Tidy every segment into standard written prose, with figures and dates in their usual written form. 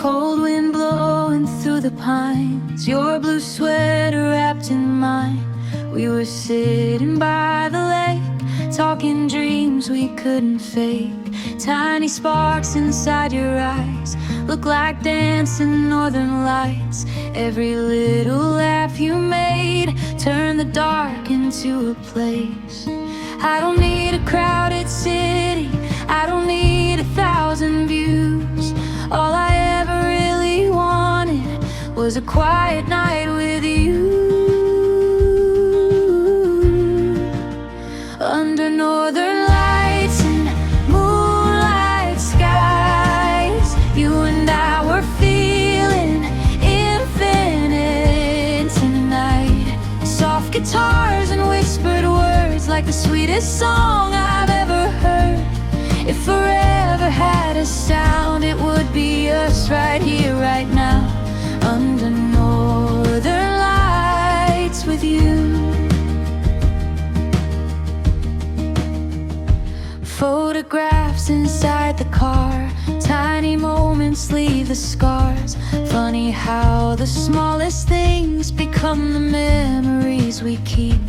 Cold wind blowing through the pines, your blue sweater wrapped in mine. We were sitting by the lake, talking dreams we couldn't fake. Tiny sparks inside your eyes look like dancing northern lights. Every little laugh you made turned the dark into a place. I don't need a crowded city, I don't need 1,000 views. All I ever really wanted was a quiet night with you. Under northern lights and moonlight skies, you and I were feeling infinite tonight. Soft guitars and whispered words like the sweetest song I've ever heard. If forever had a sound, it would be us right here, right now, under northern lights with you. Photographs inside the car, tiny moments leave the scars. Funny how the smallest things become the memories we keep.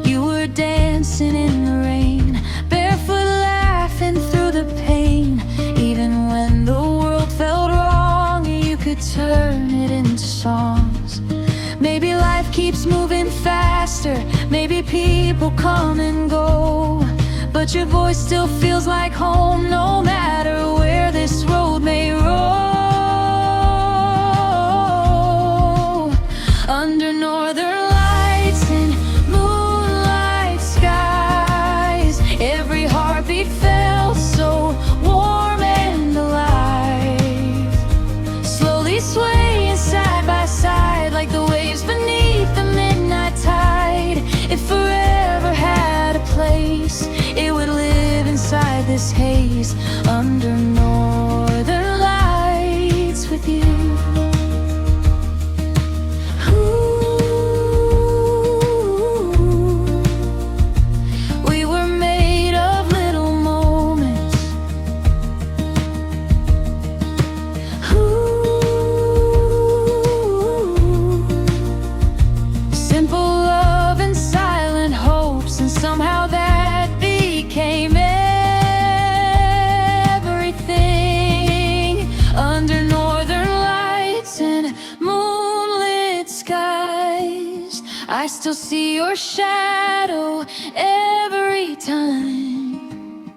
You were dancing in the rain, barefoot laughing through the pain. Even when the world felt wrong, you could turn it into songs. Maybe life keeps moving faster, maybe people come and go, but your voice still feels like home, no matter where this road may roll. Under northern lights and moonlight skies, every heartbeat felt so warm and alive. Slowly swaying side by side like the waves beneath the midnight tide. If forever had a place, it would live inside this haze, under northern lights with you. Ooh, we were made of little moments. Ooh, simple love and silent hopes, and somehow that became everything. Under northern lights and moonlit skies, I still see your shadow every time.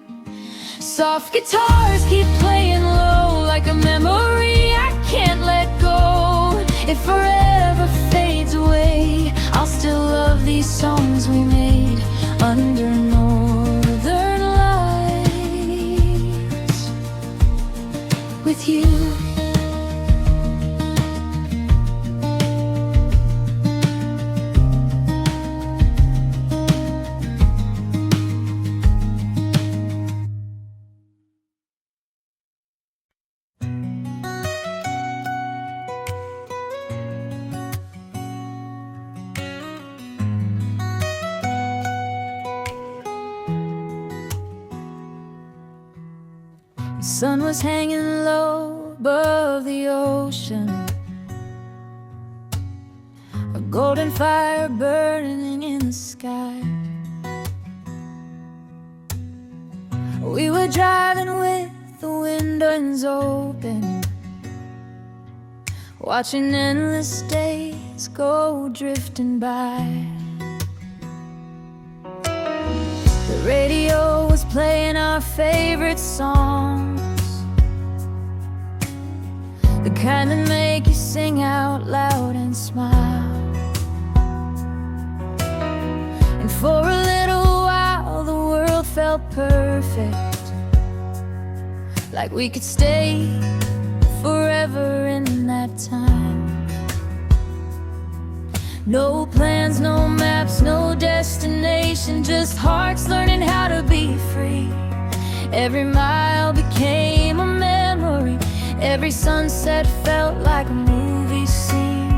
Soft guitars keep playing low like a memory I can't let go. If forever fades away, I'll still love these songs we made under northern lights with you. The sun was hanging low above the ocean, a golden fire burning in the sky. We were driving with the windows open, watching endless days go drifting by. The radio was playing our favorite songs, the kind that make you sing out loud and smile. And for a little while the world felt perfect, like we could stay forever in that time. No plans, no maps, no destination, just hearts learning how to be free. Every mile became a memory, every sunset felt like a movie scene.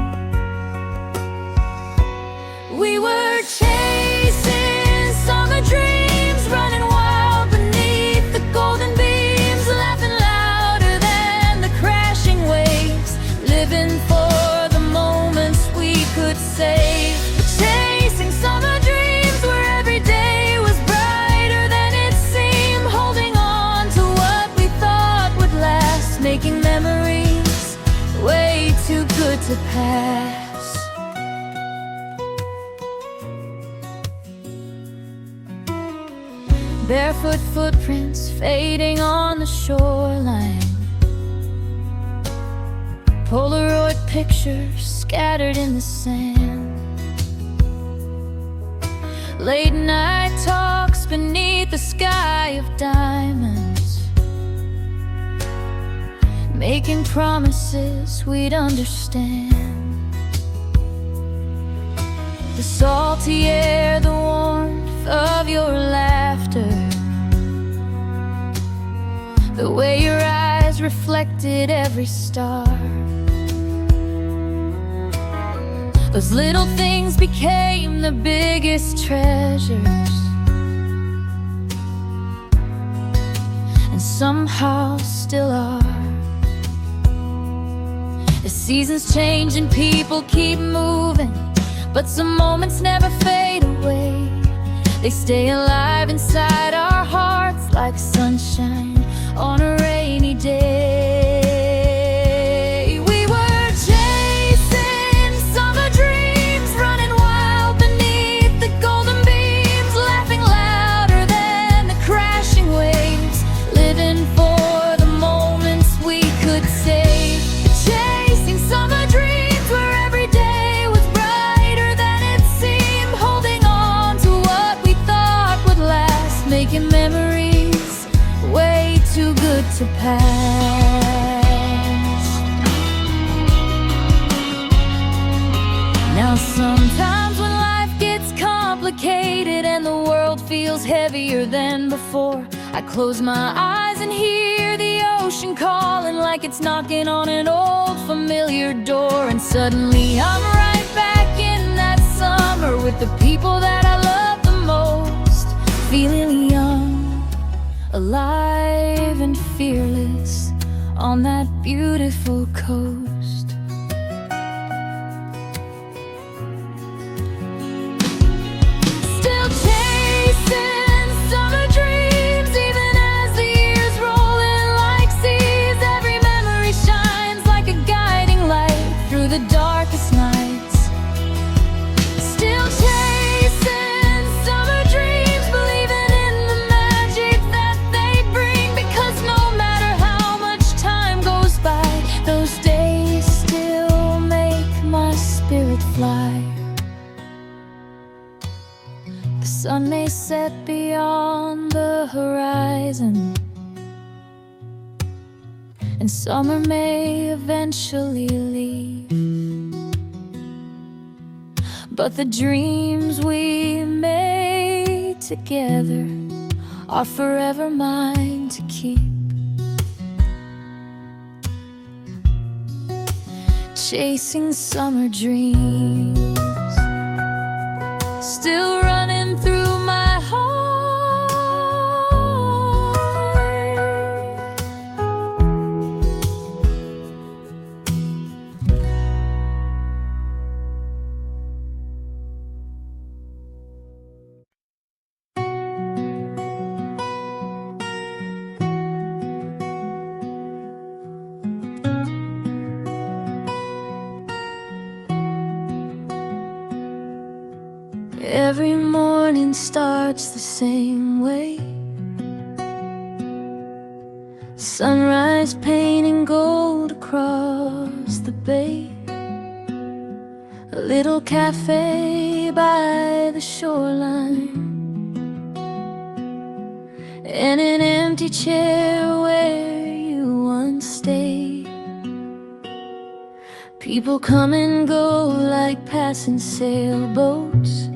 We were chasing summer dreams, running wild beneath the golden beams, laughing louder than the crashing waves. Barefoot footprints fading on the shoreline, Polaroid pictures scattered in the sand, late night talks beneath the sky of diamonds, making promises we'd understand. The salty air, the warmth of your laughter, the way your eyes reflected every star. Those little things became the biggest treasures, and somehow still are. The seasons change and people keep moving, but some moments never fade away. They stay alive inside our hearts like sunshine on a rainy day. We were chasing summer dreams, running wild beneath the golden beams, laughing louder than the crashing waves, living for the moments we could save. Chasing summer dreams where every day was brighter than it seemed, holding on to what we thought would last, making memories way too good to pass. Now sometimes when life gets complicated and the world feels heavier than before, I close my eyes and hear the ocean calling like it's knocking on an old familiar door. And suddenly I'm right back in that summer with the people that I love the most, feeling young, alive and fearless on that beautiful coast. Still chasing summer dreams, even as the years roll in like seas. Every memory shines like a guiding light through the darkest nights. Still chasing summer dreams, believing in the magic that they bring, because no matter how much time goes by, those days still make my spirit fly. The sun may set beyond the horizon, and summer may eventually leave, but the dreams we made together are forever mine to keep. Chasing summer dreams, still running through my heart. Every morning starts the same way, sunrise painting gold across the bay, a little cafe by the shoreline, and an empty chair where you once stayed. People come and go like passing sailboats,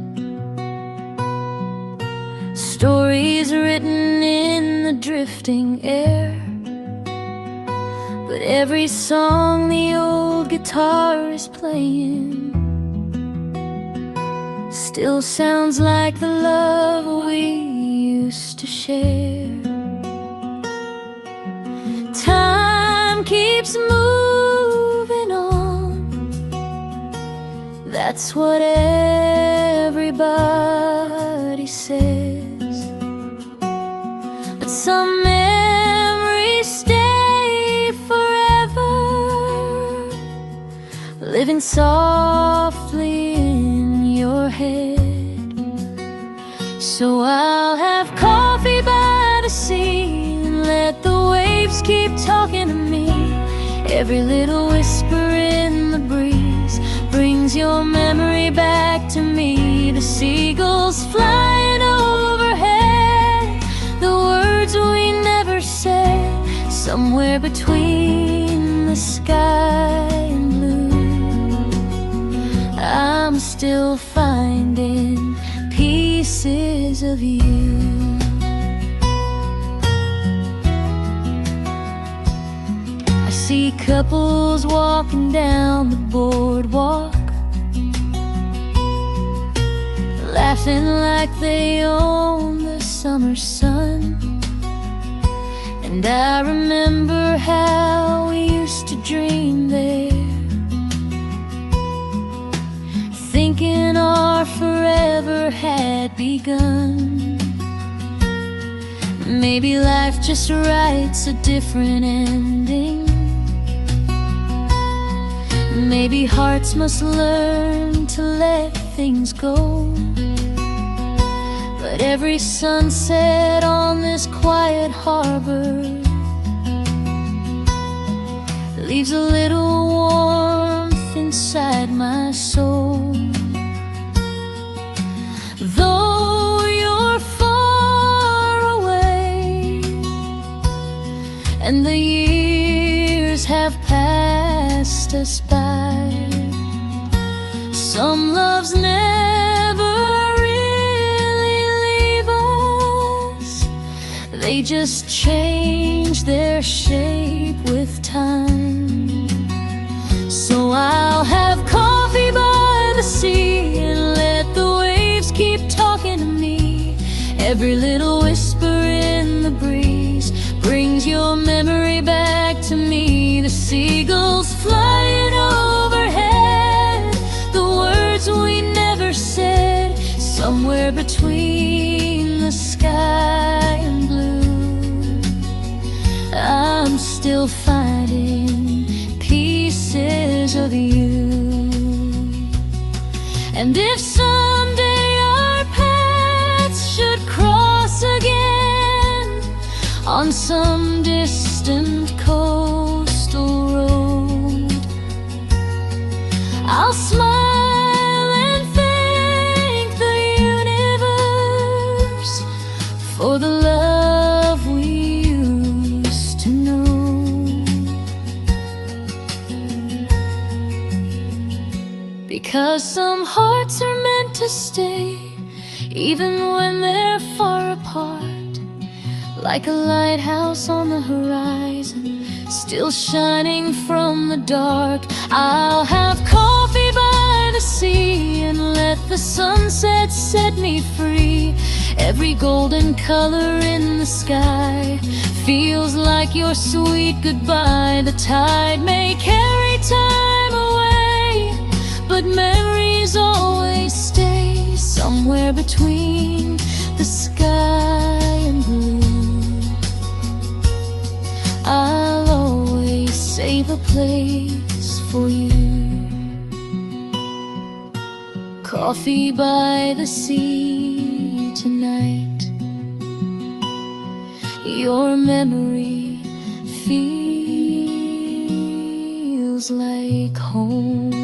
stories written in the drifting air. But every song the old guitar is playing still sounds like the love we used to share. Time keeps moving on, that's what everybody says. But some memories stay forever, living softly in your head. So I'll have coffee keep talking to me. Every little whisper in the breeze brings your memory back to me. The seagulls flying overhead, the words we never said, somewhere between the sky and blue. I'm still finding pieces of you. I see couples walking down the boardwalk, laughing like they own the summer sun. And I remember how we used to dream there, thinking our forever had begun. Maybe life just writes a different ending. Maybe hearts must learn to let things go. But every sunset on this quiet harbor leaves a little warmth inside my soul. Though you're far away and the years have passed us by, some loves never really leave us. They just change their shape with time. So I'll have coffee by the sea and let the waves keep talking to me. Every little whisper in the breeze brings your memory back to me. The seagulls flying overhead, the words we never said, somewhere between the sky and blue. I'm still finding pieces of you. And if someday our paths should cross again on some distant coastal road, I'll smile and thank the universe for the love we used to know. Because some hearts are meant to stay, even when they're far apart. Like a lighthouse on the horizon, still shining from the dark. I'll have coffee by the sea and let the sunset set me free. Every golden color in the sky feels like your sweet goodbye. The tide may carry time away, but memories always stay somewhere between the sky and blue. I'll always save a place for you. Coffee by the sea tonight, your memory feels like home.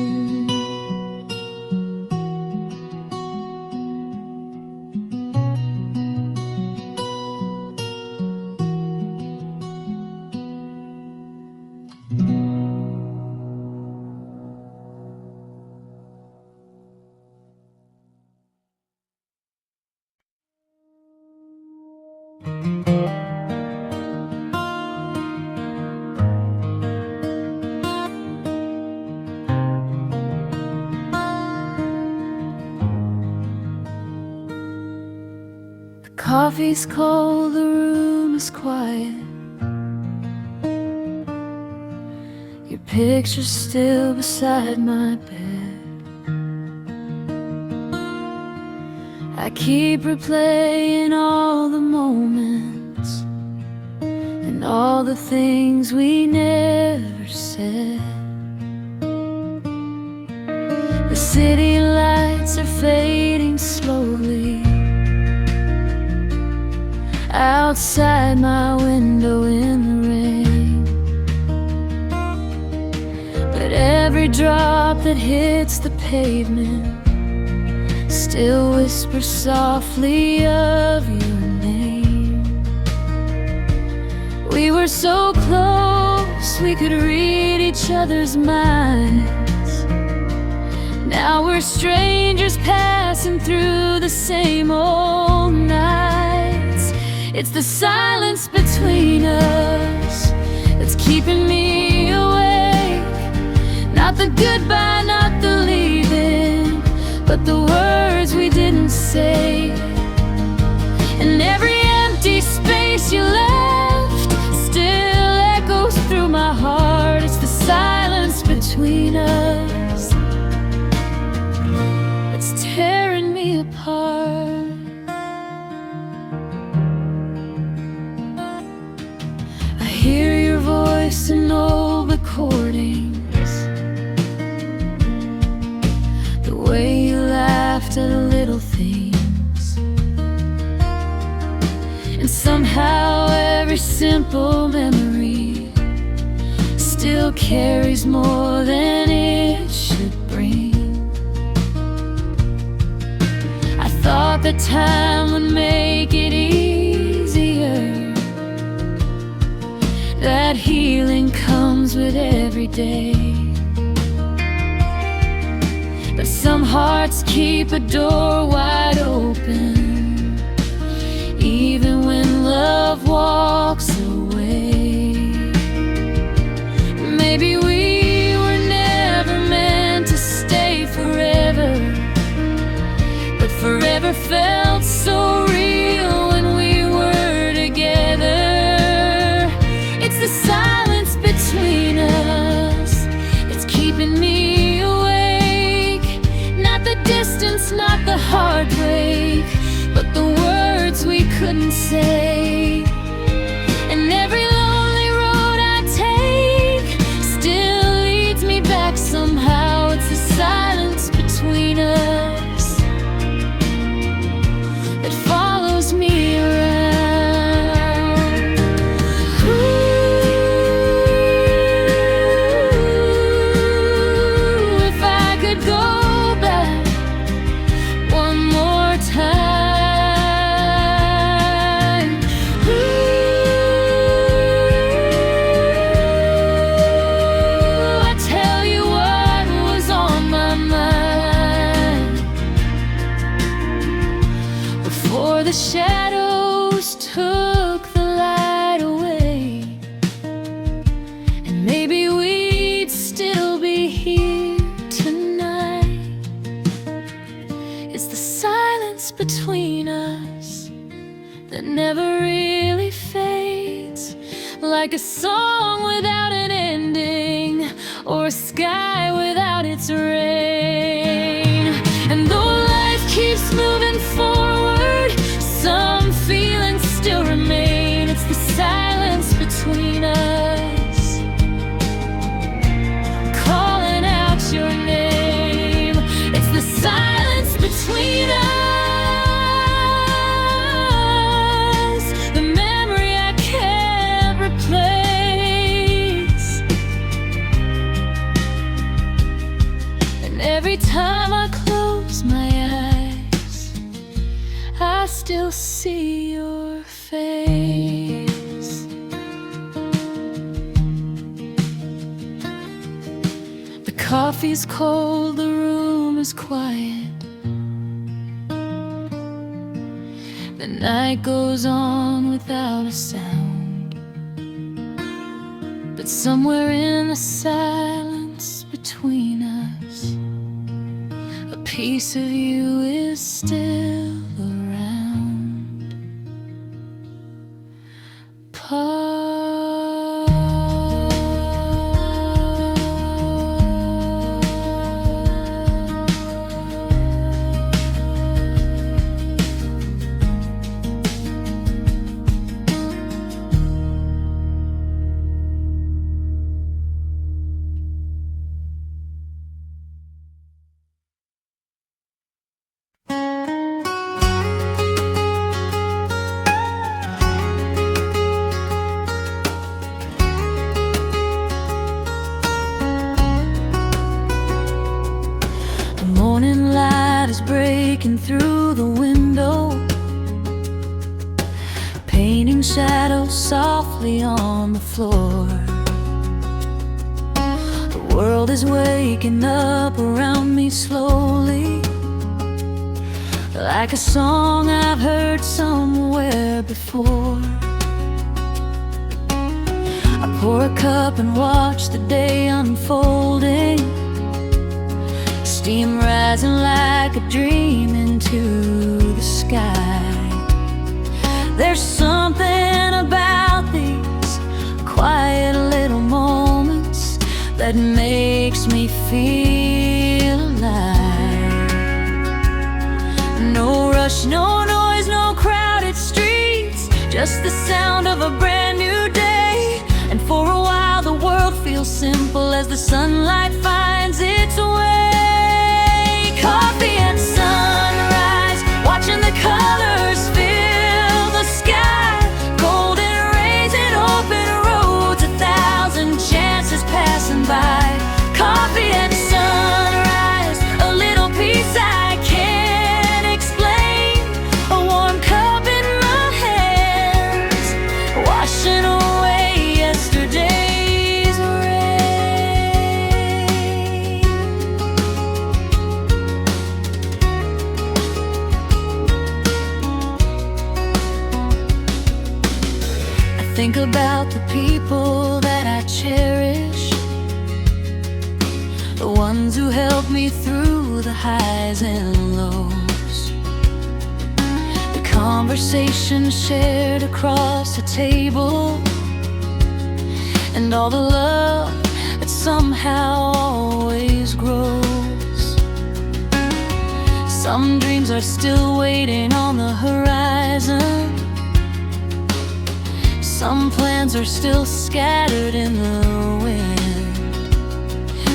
Coffee's cold, the room is quiet. Your picture's still beside my bed. I keep replaying all the moments and all the things we never said. The city lights are fading slowly outside my window in the rain. raindrop that hits the pavement still whispers softly of your name. We were so close, we could read each other's minds. Now we're strangers passing through the same old nights. It's the silence between us that's keeping me awake. Not the goodbye, not the leaving, but the words we didn't say. And every empty space you left still echoes through my heart. It's the silence between us that's tearing me apart. I hear your voice in old recordings, the way you laughed at little things. And somehow every simple memory still carries more than it should bring. I thought that time would make it easier, that healing comes with every day. But some hearts keep a door wide open, even when love walks away. Maybe we were never meant to stay forever, but forever felt so real when we were together. It's the silence between us that's keeping me awake. Not the distance, not the heartbreak, but the words we couldn't say. And every lonely road I take still leads me back somehow. It's the silence between us that follows me around. Ooh, if I could go back one more time. Ooh, I tell you what was on my mind before the shadows took the light away. And maybe we'd still be here tonight. It's the silence between us that never really fades, like a song without an ending, or a sky without its rain. And though life keeps moving forward, some feelings still remain. It's the silence between us, calling out your name. It's the silence between us, the memory I can't replace. And every time I close my eyes, I still see your face. The coffee's cold, the room is quiet. The night goes on without a sound, but somewhere in the silence between us, a piece of you is still around. peeking through the window, painting shadows softly on the floor. The world is waking up around me slowly, like a song I've heard somewhere before. I pour a cup and watch the day unfolding, steam rising like a dream into the sky. There's something about these quiet little moments that makes me feel alive. No rush, no noise, no crowded streets, just the sound of a brand new day. And for a while the world feels simple as the sunlight finds its way. Coffee and sunrise, watching the colors fill the sky. Golden rays and open roads, 1,000 chances passing by. Coffee and sunrise, a little peace I can't explain. A warm cup in my hands, washing away yesterday's rain. I think about the people that I cherish, the ones who helped me through the highs and lows, the conversations shared across the table, and all the love that somehow always grows. Some dreams are still waiting on the horizon, some plans are still scattered in the wind.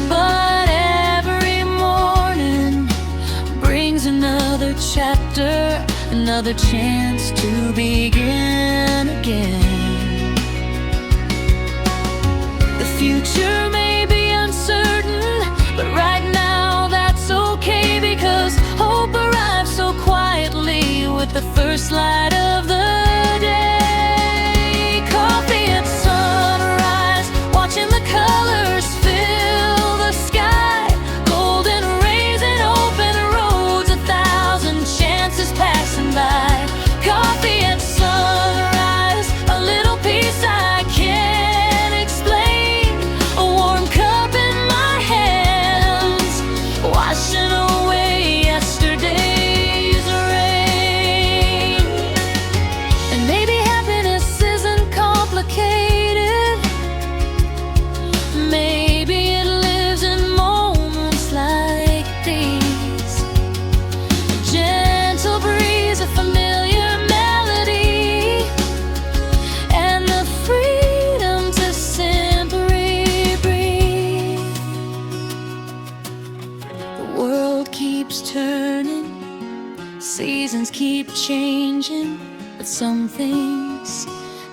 But every morning brings another chapter, another chance to begin again. The future may be uncertain, but right now that's okay, because hope arrives so quietly with the first light of the day. Coffee and sunrise, watching the colors fill the sky. Golden rays and open roads, 1,000 chances passing by. Coffee and sunrise, a little peace I can't explain. A warm cup in my hands, washing away yesterday's rain. And maybe happiness isn't complicated, maybe it lives in moments like these. A gentle breeze, a familiar melody, and the freedom to simply breathe. The world keeps turning, seasons keep changing, but some things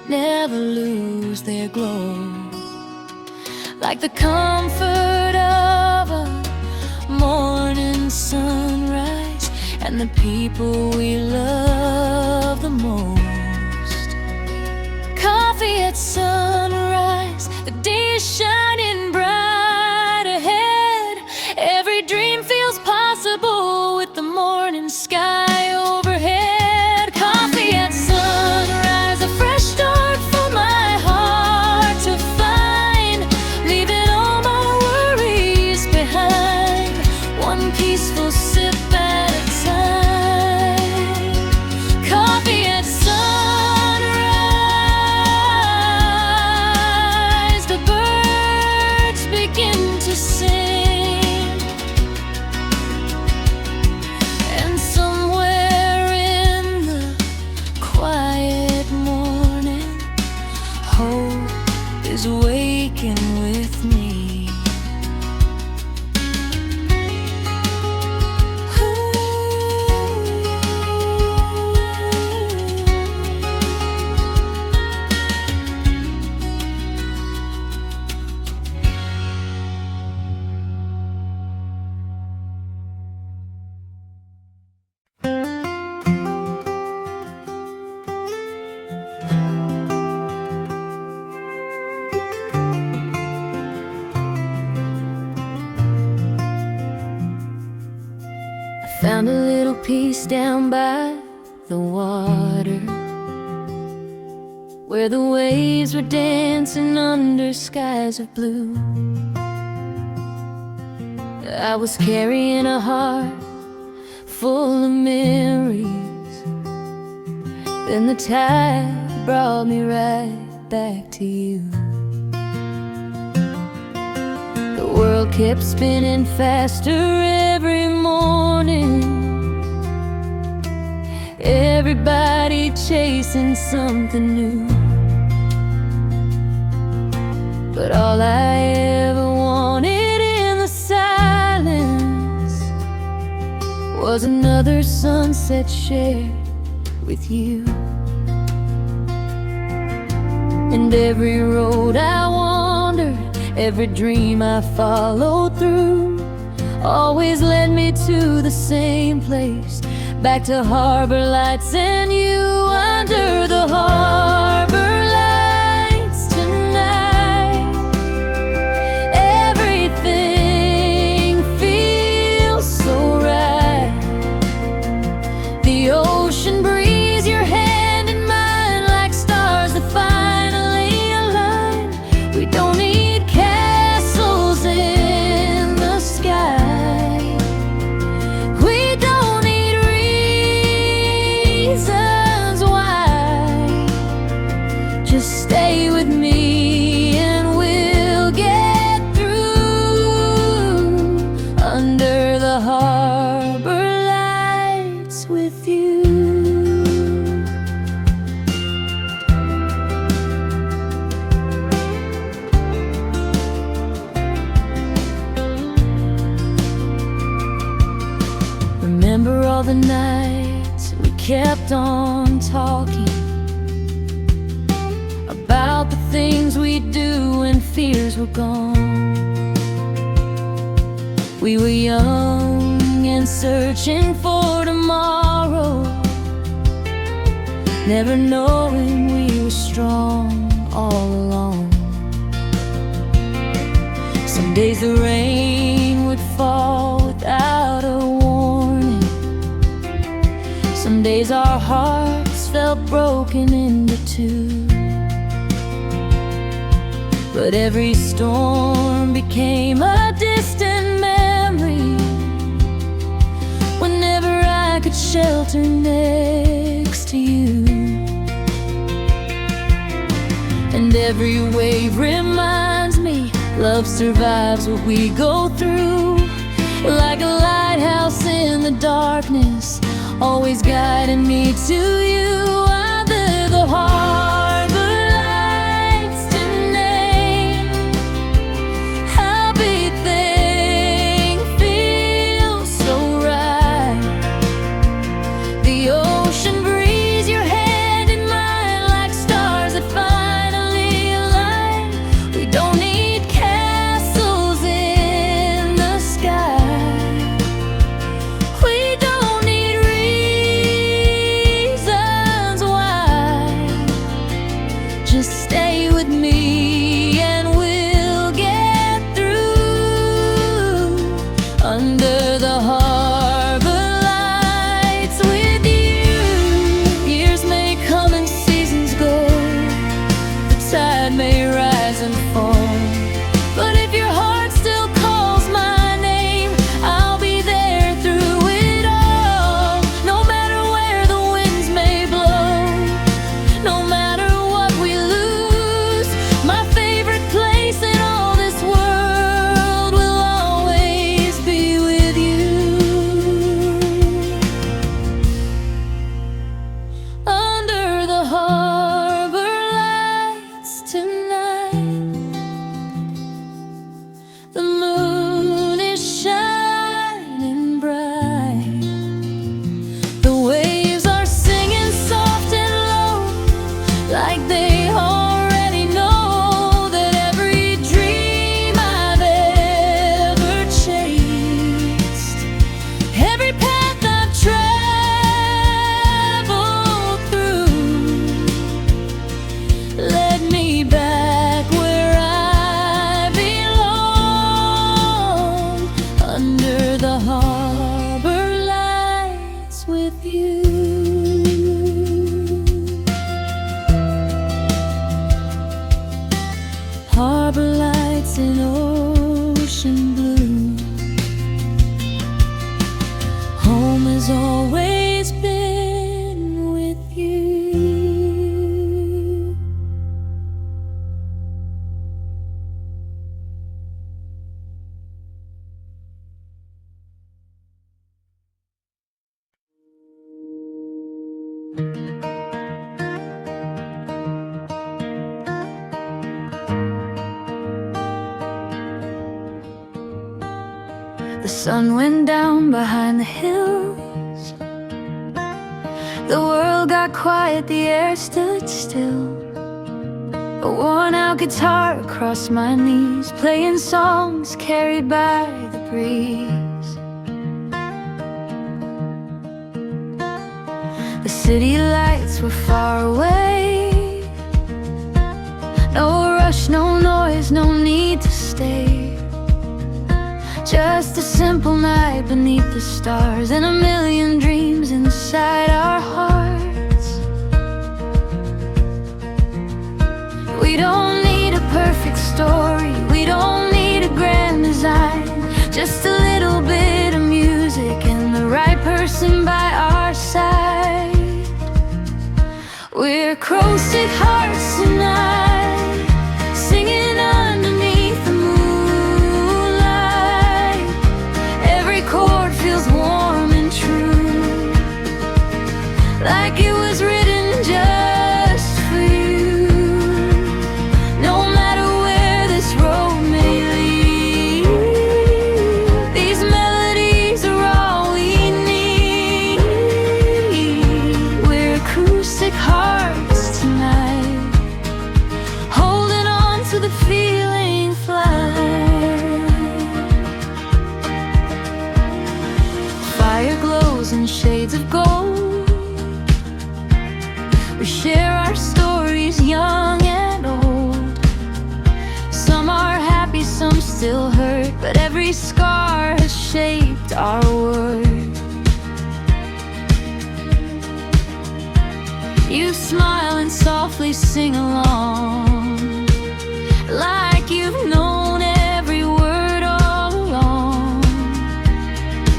never lose their glow, like the comfort of a morning sunrise and the people we love the most. Coffee at sunrise, the day is shining bright ahead. Every dream feels possible with the morning sky overhead. Coffee at sunrise, a fresh start for my heart to find, leaving all my worries behind, one peaceful sip at a time. Coffee at sunrise, the birds little piece down by the water, where the waves were dancing under skies of blue. I was carrying a heart full of memories, then the tide brought me right back to you. The world kept spinning faster every morning, everybody chasing something new. But all I ever wanted in the silence was another sunset shared with you. And every road I wandered, every dream I followed through, always led me to the same place, back to harbor lights and you. Under the harbor lights tonight, everything feels so right. The ocean breeze, your hand in mine, like stars that finally align. We don't need castles in the sky, we don't need reasons why. Just stay with me and we'll get through. Under the harbor lights with you. Remember all the nights we kept on talking about the things we'd do when fears were gone. We were young and searching for tomorrow, never knowing we were strong all along. Some days the rain would fall without a warning, some days our hearts felt broken into two. But every storm became a distant memory whenever I could shelter next to you. And every wave reminds me love survives what we go through, like a lighthouse in the darkness, always guiding me to you. Under the harbor lights tonight, everything feels so right. The ocean breeze, your hand in mine, like stars that finally align. We don't need castles in the sky, we don't need reasons with you. Harbor lights in ocean blue. Home has always been with you. The sun went down behind the hills. The world got quiet, the air stood still. A worn-out guitar across my knees, playing songs carried by the breeze. The city lights were far away. No rush, no noise, no need to stay. Just a simple night beneath the stars, and a million dreams inside our hearts. We don't need a perfect story, we don't need a grand design. Just a little bit of music and the right person by our side. We're acoustic hearts tonight, singing underneath the moonlight. Every chord feels warm and true, like it was written just for you. No matter where this road may lead, these melodies are all we need. We're acoustic hearts tonight, holding on to the feeling flight. Fire glows in shades of gold. We share our stories, young and old. Some are happy, some still hurt, but every scar has shaped our world. You smile and softly sing along, like you've known every word all along.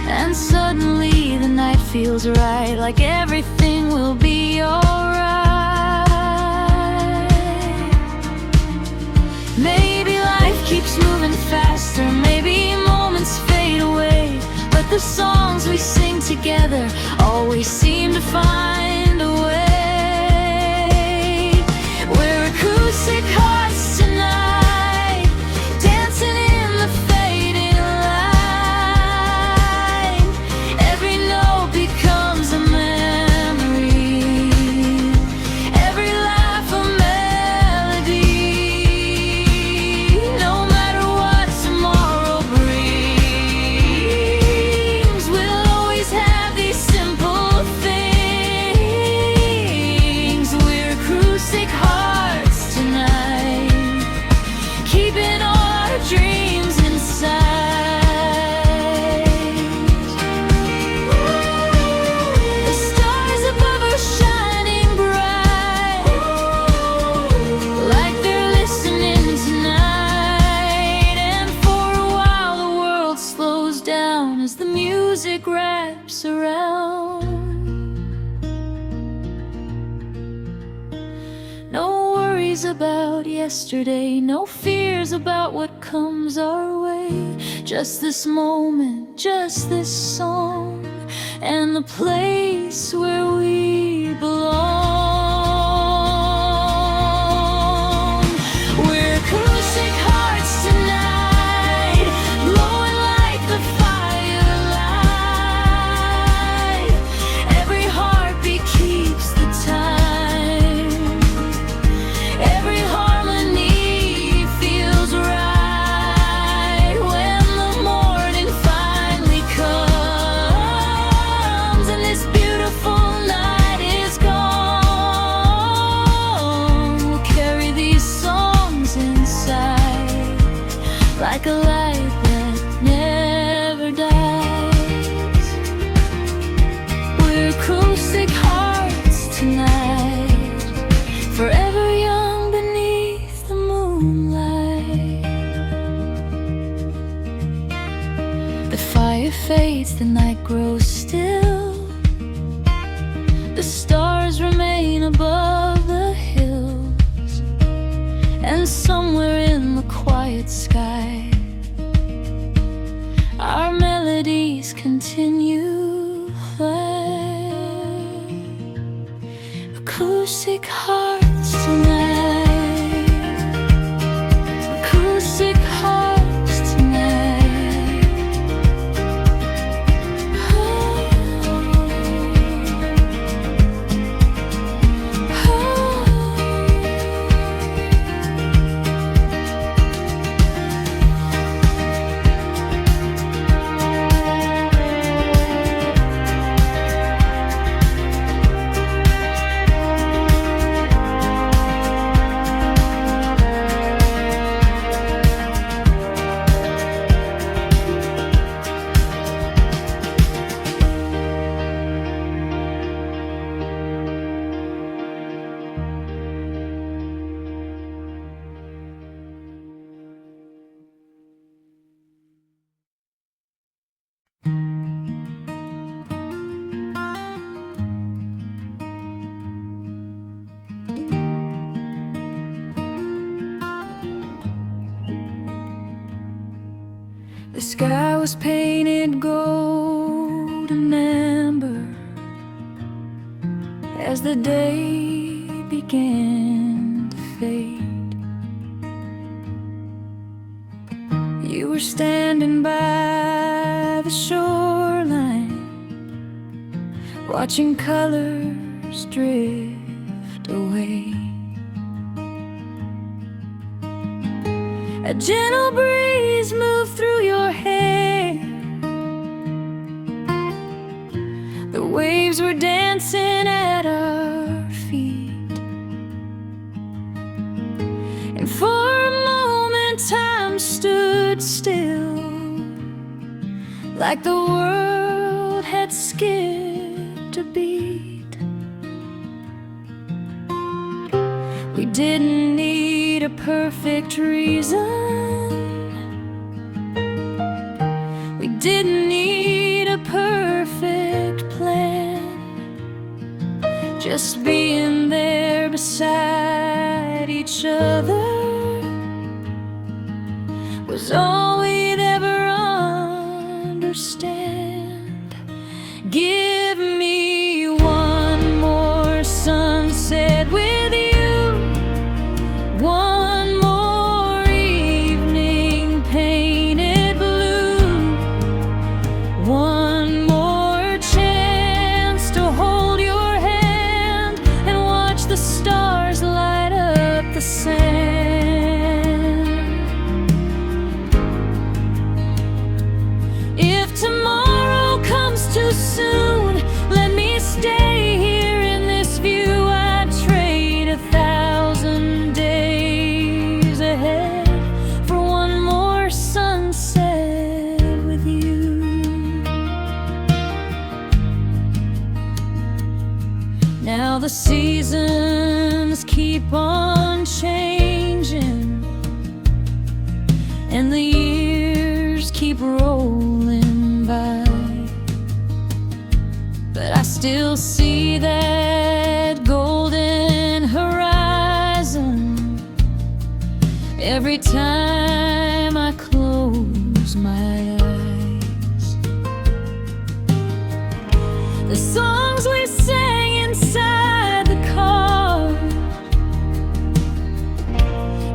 And suddenly the night feels right, like everything will be alright. Maybe life keeps moving faster, maybe moments fade away, but the songs we sing together always seem to find a way. We're acoustic hearts tonight, dancing in the fading light. Every note becomes a memory, every laugh a melody. No matter what tomorrow brings, we'll always have these simple things. We're acoustic hearts tonight, keeping all our dreams inside. The stars above are shining bright, like they're listening tonight. And for a while the world slows down as the music wraps around. No worries about yesterday, no fears about what comes our way. Just this moment, just this song, and the place where we belong. We're acoustic hearts tonight, glowing like the firelight. Every heartbeat keeps the time, every harmony feels right. When the morning finally comes and this beautiful night is gone, acoustic hearts tonight, forever young beneath the moonlight. The fire fades, the night grows still, the stars remain above the hills, and somewhere in the quiet sky our melodies continue play. Acoustic hearts tonight, acoustic hearts tonight. Oh, the sky was painted gold and amber as the day began to fade. You were standing by the shoreline, watching colors drift away. A gentle breeze moved through your hair, the waves were dancing at our feet, and for a moment time stood still, like the world had skipped a beat. We didn't need a perfect reason, we didn't need a perfect plan. Just being there beside each other was all we'd ever understand. Give me one more sunset with you, one more evening painted blue, one more chance to hold your hand and watch the stars light up the sand. If tomorrow comes too soon, let me stay here in this view. I'd trade 1,000 days ahead for one more sunset with you. Now the seasons keep on changing, and the years keep rolling by, but I still see that golden horizon every time I close my eyes. The songs we sang inside the car,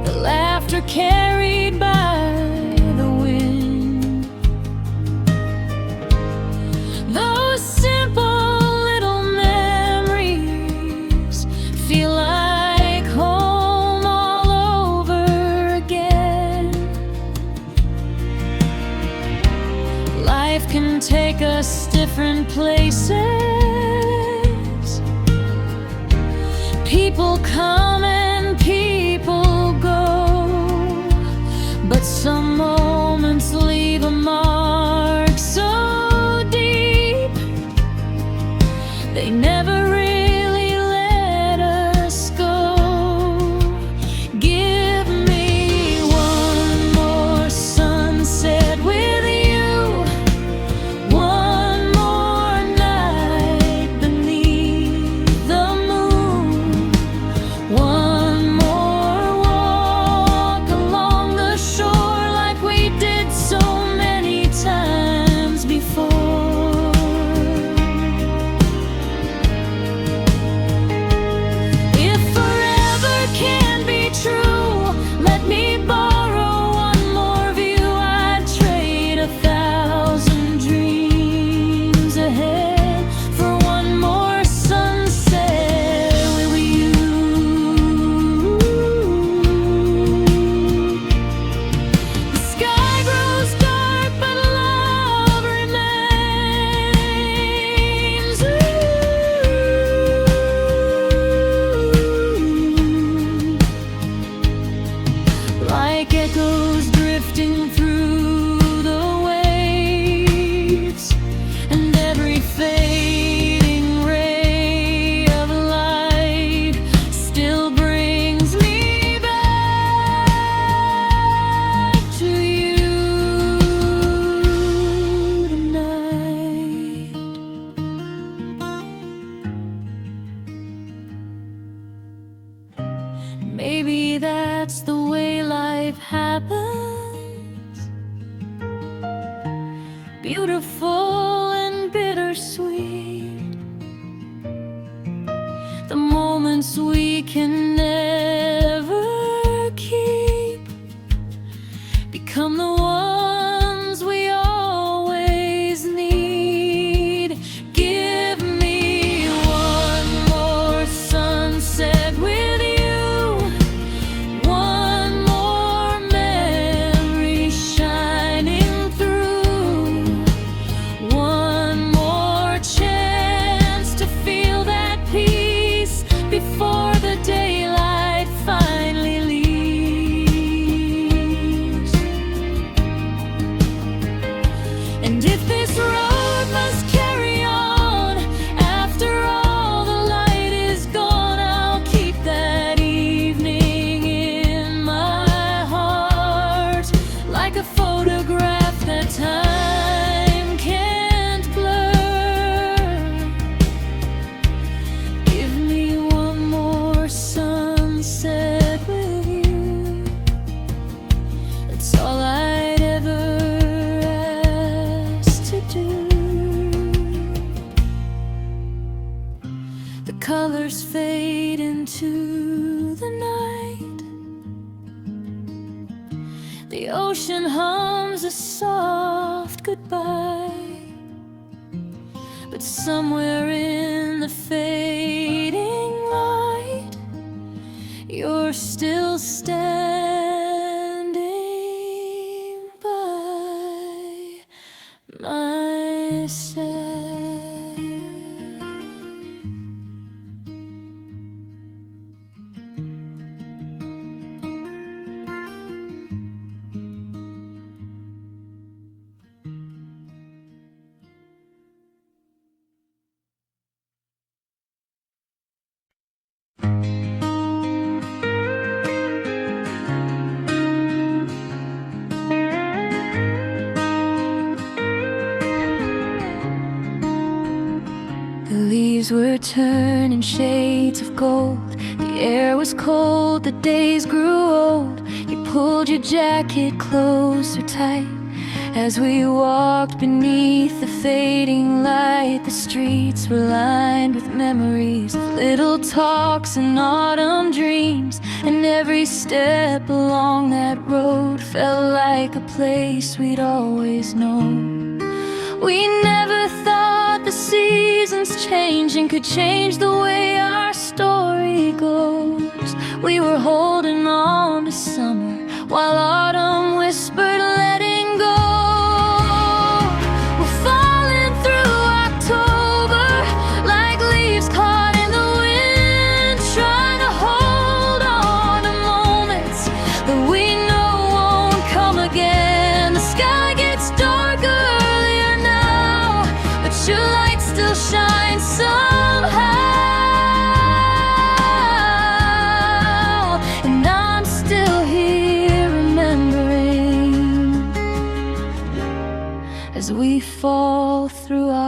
the laughter carried by the wind, those simple little memories feel like home all over again. Life can take us different places, people come and people go, but some moments leave a mark so deep They never really let us go. Give me one more sunset with you, one more night beneath the moon, one more walk along the shore like we did so many times before. If forever can be true, let me borrow one more view. I'd trade 1,000 dreams ahead for one more sunset with you. The sky grows dark, but love remains. Like echoes drifting through the waves, and every fading ray of light still brings me back to you tonight. Maybe that's the way life happens, beautiful and bittersweet. The moments we can never keep become the ones we always need. Give me one more sunset with you, one more memory shining through, one more chance to feel that peace before the daylight finally leaves. And if this road must carry on, after all the light is gone, I'll keep that evening in my heart, like a photograph that time can't blur. Give me one more sunset with you. That's all I'd ever ask to do. The colors fade into the night. The ocean hums a soft goodbye. But somewhere in the fading light, you're still standing by my side. The leaves were turning shades of gold. The air was cold, the days grew old. You pulled your jacket closer tight as we walked beneath the fading light. The streets were lined with memories of little talks and autumn dreams, and every step along that road felt like a place we'd always known. We never thought the seasons changing could change the way our story goes. We were holding on to summer while autumn whispered letting go. We're falling through October like leaves caught in the wind, trying to hold on to moments that we know won't come again. The sky gets dark earlier now, but your light still shines so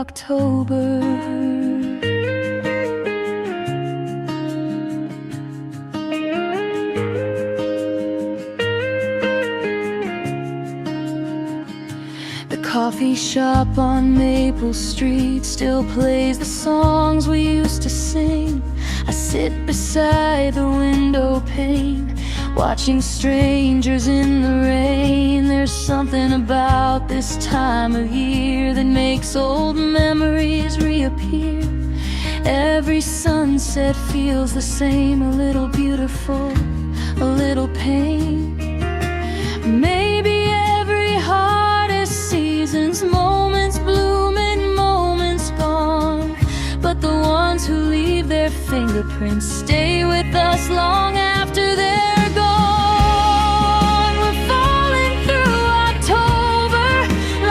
October. The coffee shop on Maple Street still plays the songs we used to sing. I sit beside the window pane, watching strangers in the rain. There's something about this time of year that makes old memories reappear. Every sunset feels the same, a little beautiful, a little pain. Maybe every hardest season's moments bloom and moments gone, but the ones who leave their fingerprints stay with us long after they're gone. We're falling through October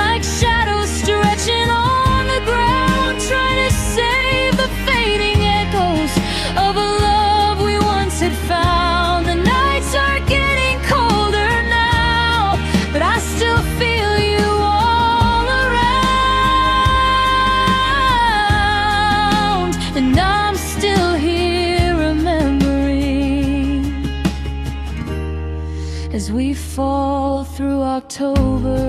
like shadows stretching on the ground, trying to save the fading echoes of a love we once had found. The nights are getting colder now, but I still feel you all around, and I'm still here remembering as we fall through October.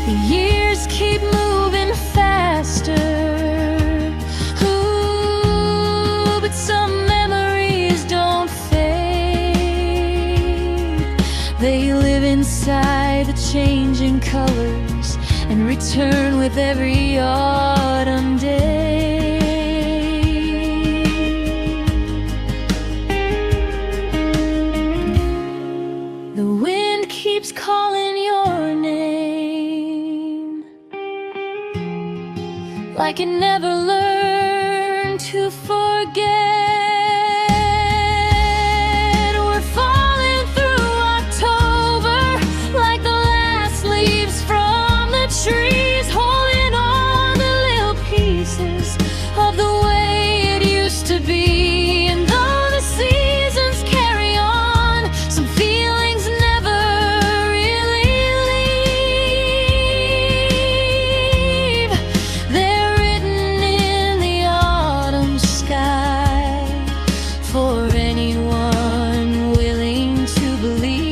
The years keep moving faster, ooh, but some memories don't fade. They live inside the changing colors and return with every autumn day. The wind keeps calling your name, like it never learned to forget. We're falling through October like the last leaves from the trees, holding on to little pieces of the way it used to be. And though the seasons carry on, some feelings never really leave. They're written in the autumn sky for anyone willing to believe.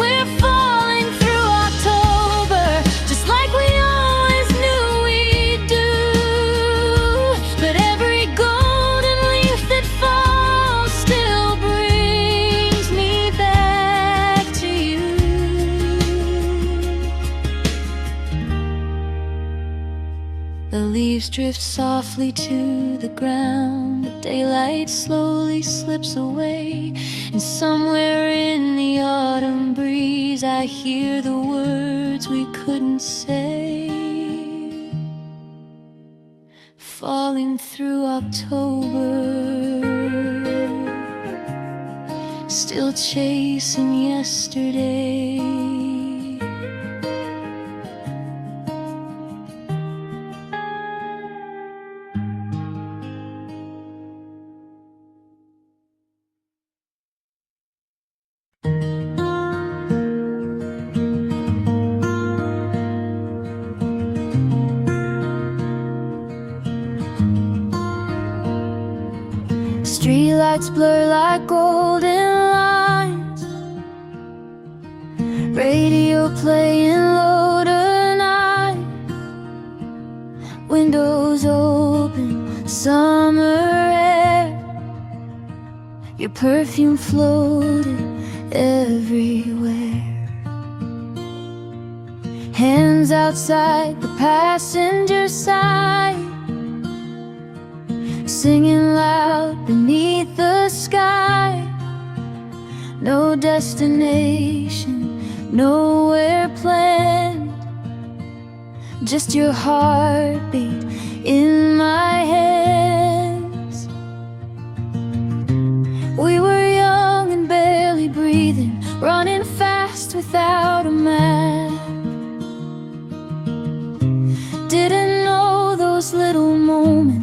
We're falling through October just like we always knew we'd do, but every golden leaf that falls still brings me back to you. The leaves drift softly to the ground, the daylight slowly slips away, and somewhere in the autumn breeze I hear the words we couldn't say. Falling through October, still chasing yesterday. Streetlights blur like golden lines, radio playing low tonight, windows open, summer air, your perfume floating everywhere. Hands outside the passenger side, singing loud beneath the sky. No destination, nowhere planned, just your heartbeat in my hands. We were young and barely breathing, running fast without a map.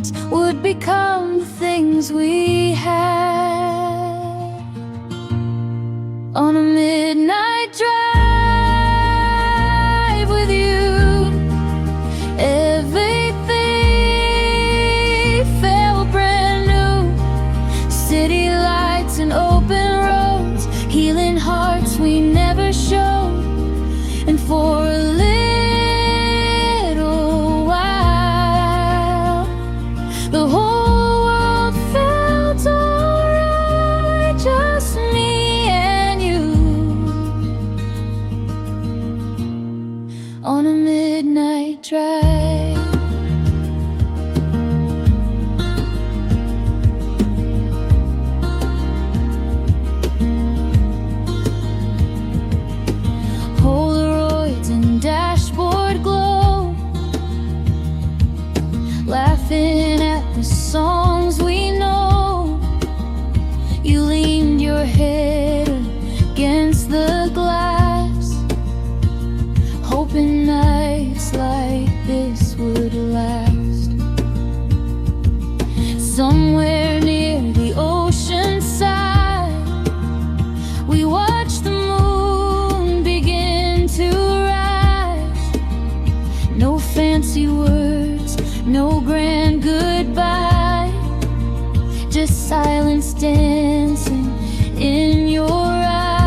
moments would become the things we had. On a midnight drive with you, everything felt brand new. City lights and open roads, healing hearts we never showed. And for a little while, the whole world felt alright, just me and you. On a midnight drive. Polaroids and dashboard glow, laughing at the songs we know. You leaned your head against the glass, hoping nights like this would last. Somewhere near the ocean side, we watched the moon begin to rise. No fancy words, no grand goodbye, just silence dancing in your eyes.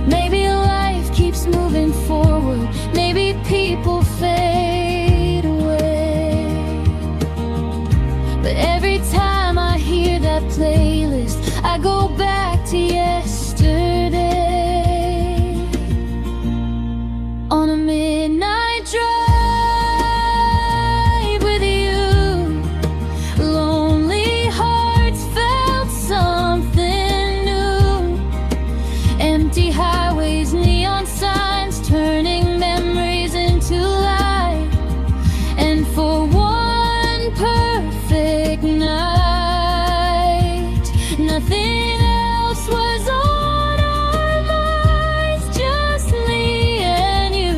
Maybe life keeps moving forward, maybe people fade away, but every time I hear that playlist, I go back to yesterday. On a midnight drive with you, lonely hearts felt something new. Empty highways, neon signs, turning memories into light. And for one perfect night, nothing else was on our minds, just me and you.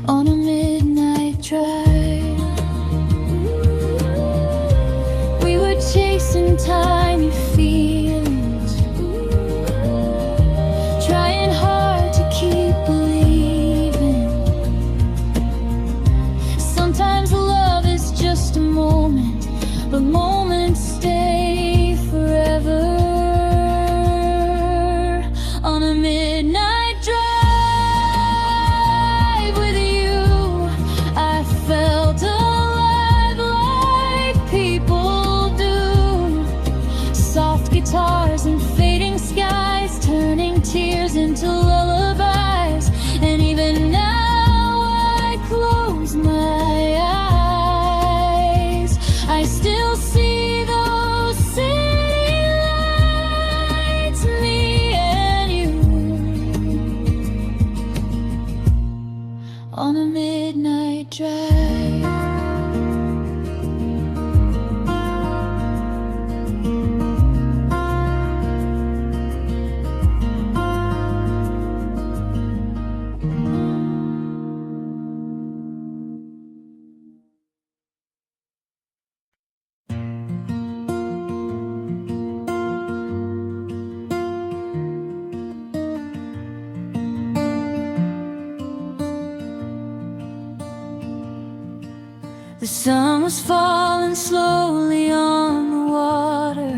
On a midnight drive, we were chasing tiny feelings, trying hard to keep believing. Sometimes love is just a moment, but moments stay forever. On a midnight drive with you, I felt alive like people do. Soft guitars and fading skies, turning tears into lullabies. And even now I close my eyes, I still see those city lights, me and you. On a midnight drive. The sun was falling slowly on the water,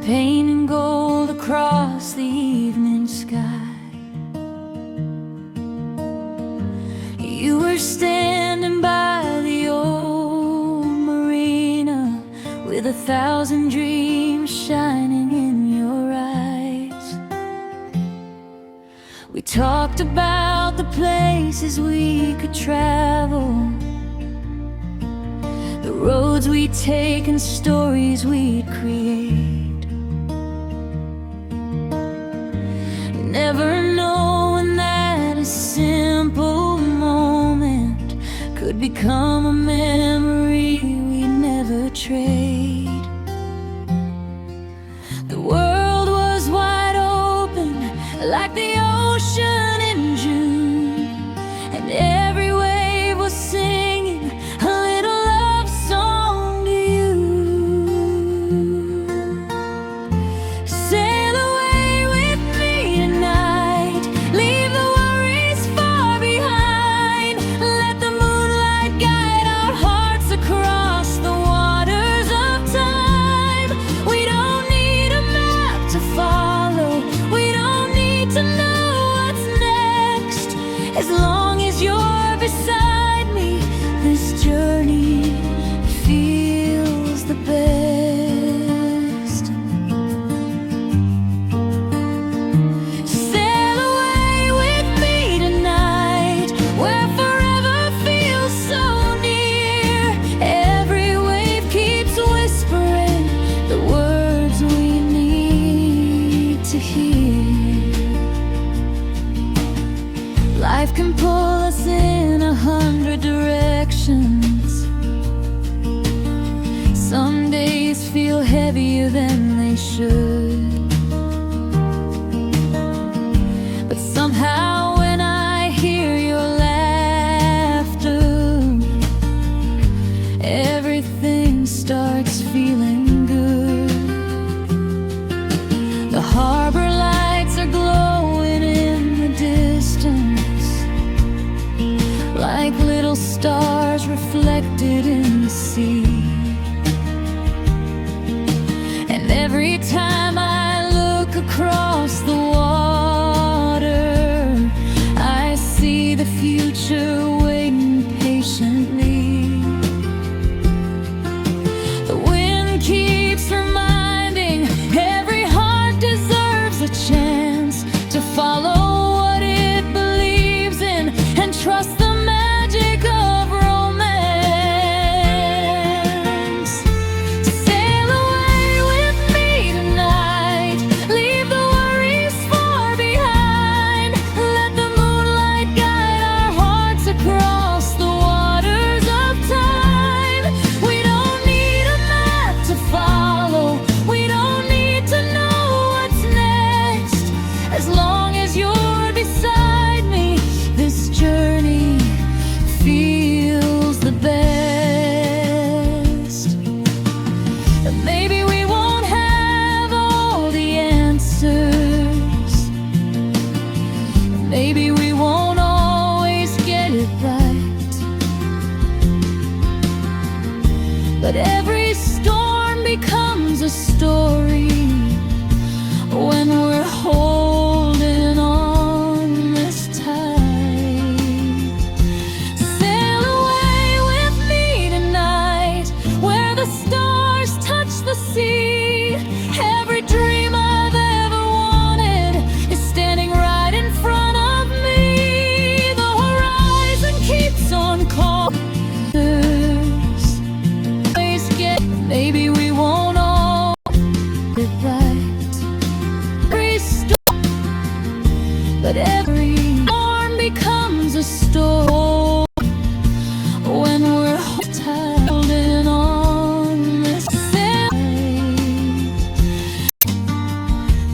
painting gold across the evening sky. You were standing by the old marina with 1,000 dreams shining in your eyes. We talked about the places we could travel, the roads we'd take and stories we'd create. Never knowing that a simple moment could become a memory we'd never trade. The world was wide open, like like the ocean in June, and every wave was singing a little love song to you. Sail away with me tonight, leave the worries far behind. Let the moonlight guide our hearts across the waters of time. We don't need a map to follow, we don't need to know what's next. As long as you're beside me, this journey feels the best. Sail away with me tonight, where forever feels so near. Every wave keeps whispering the words we need to hear. Life can pull us in 100 directions. Some days feel heavier than they should, but somehow when I hear your laughter, everything starts feeling good. The harbor lights are glowing in the distance, like little stars reflected in the sea. And every time I look across the water, I see the future waiting patiently. The wind keeps reminding every heart deserves a chance to follow what it believes in and trust the magic of romance. Sail away with me tonight, leave the worries far behind. Let the moonlight guide our hearts across the waters of time. We don't need a map to follow, we don't need to know what's next. As long as you're beside me, this journey feels the best. Maybe we won't have all the answers, maybe we won't always get it right, but every storm becomes a story when we're holding on this tight. Sail away with me tonight, where the stars touch the sea. Every dream I've ever wanted is standing right in front of me. The horizon keeps on calling. Maybe we won't all get it right. Every storm, but every storm becomes a storm when we're holding on this side,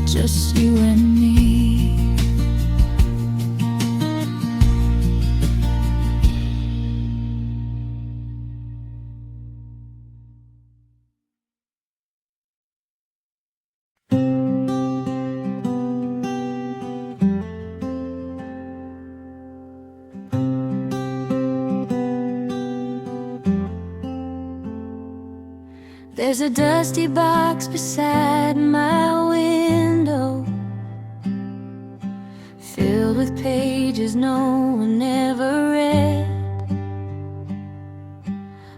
just you and me. There's a dusty box beside my window, filled with pages no one ever read.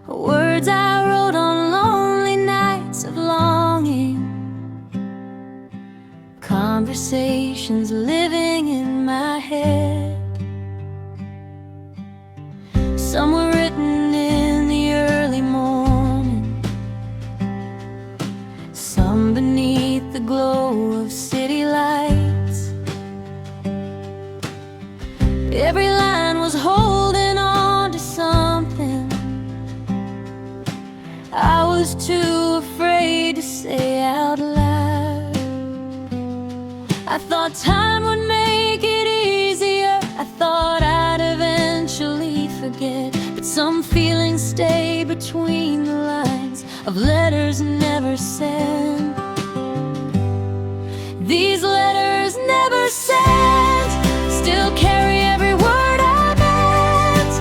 Words I wrote on lonely nights of longing, conversations living in my head. Some were written in the early morning, some beneath the glow of city lights. Every line was holding on to something I was too afraid to say out loud. I thought time would make stay between the lines of letters never sent. These letters never sent still carry every word I meant.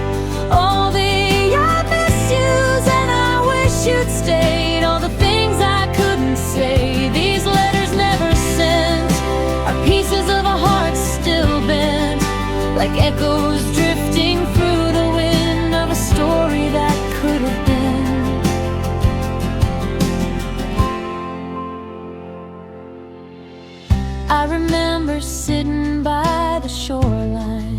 All the I miss yous and I wish you'd stayed, all the things I couldn't say. These letters never sent are pieces of a heart still bent, like echoes drifting through the wind of a story that could have been. I remember sitting by the shoreline,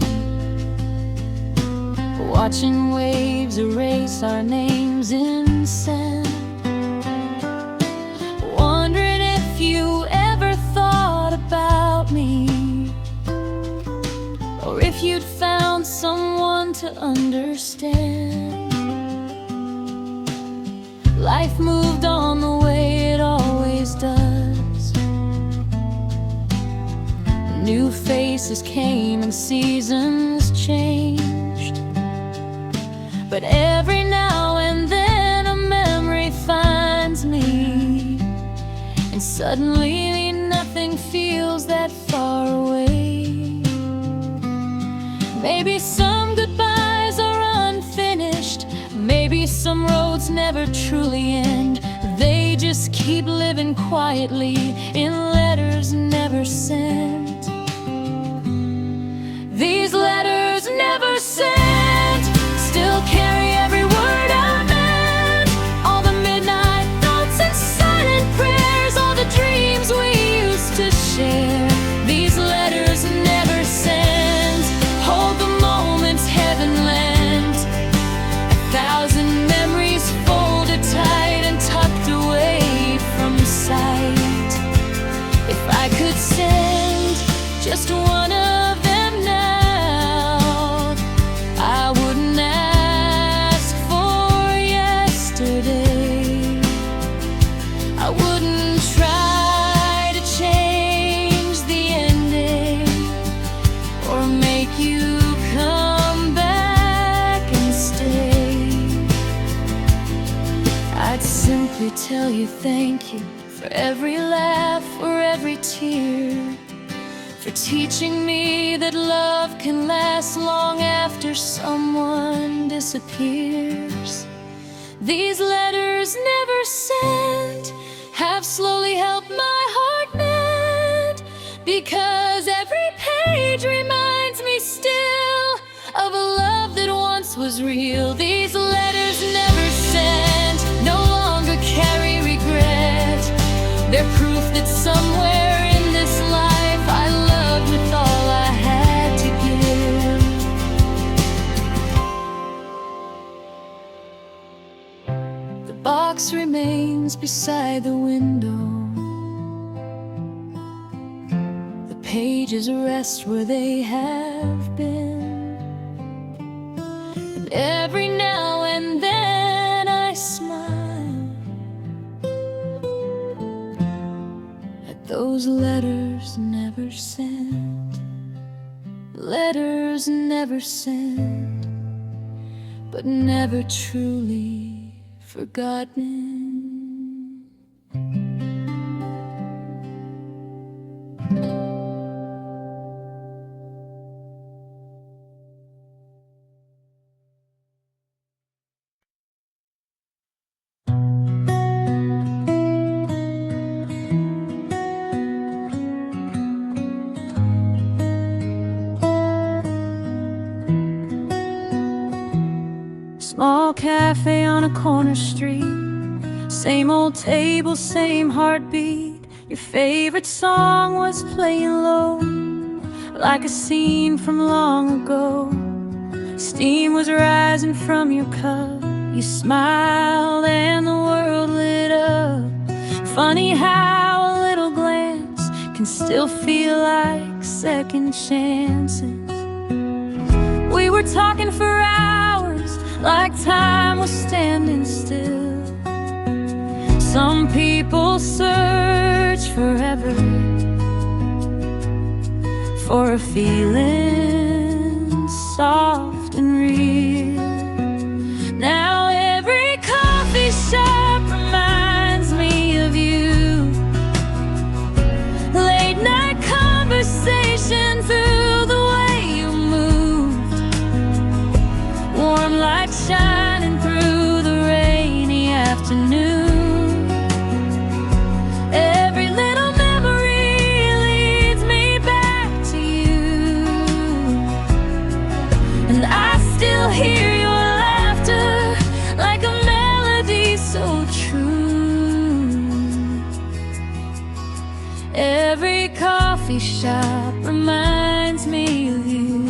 watching waves erase our names in sand, wondering if you ever thought about me, or if you'd found someone to understand. Life moved on the way it always does. New faces came and seasons changed, but every now and then a memory finds me, and suddenly nothing feels that far away. Maybe some goodbyes are unfinished, maybe some roads never truly end. They just keep living quietly in letters never sent. These letters never sent still carry every word I meant. All the midnight thoughts and silent prayers, all the dreams we used to share. These letters never sent hold the moments heaven lent, 1,000 memories folded tight and tucked away from sight. If I could send just one of them now, I wouldn't ask for yesterday. I wouldn't try to change the ending or make you come back and stay. I'd simply tell you thank you for every laugh, for every tear, for teaching me that love can last long after someone disappears. These letters never sent have slowly helped my heart mend, because every page reminds me still of a love that once was real. These letters never sent no longer carry regret. They're proof that somewhere in this life I loved with all I had to give. The box remains beside the window, the pages rest where they have been, and every now and then I smile at those letters never sent. Letters never sent, but never truly forgotten. Small cafe on a corner street, same old table, same heartbeat. Your favorite song was playing low, like a scene from long ago. Steam was rising from your cup, you smiled and the world lit up. Funny how a little glance can still feel like second chances. We were talking for hours, like time was standing still. Some people search forever for a feeling soft and real. Now shop reminds me of you.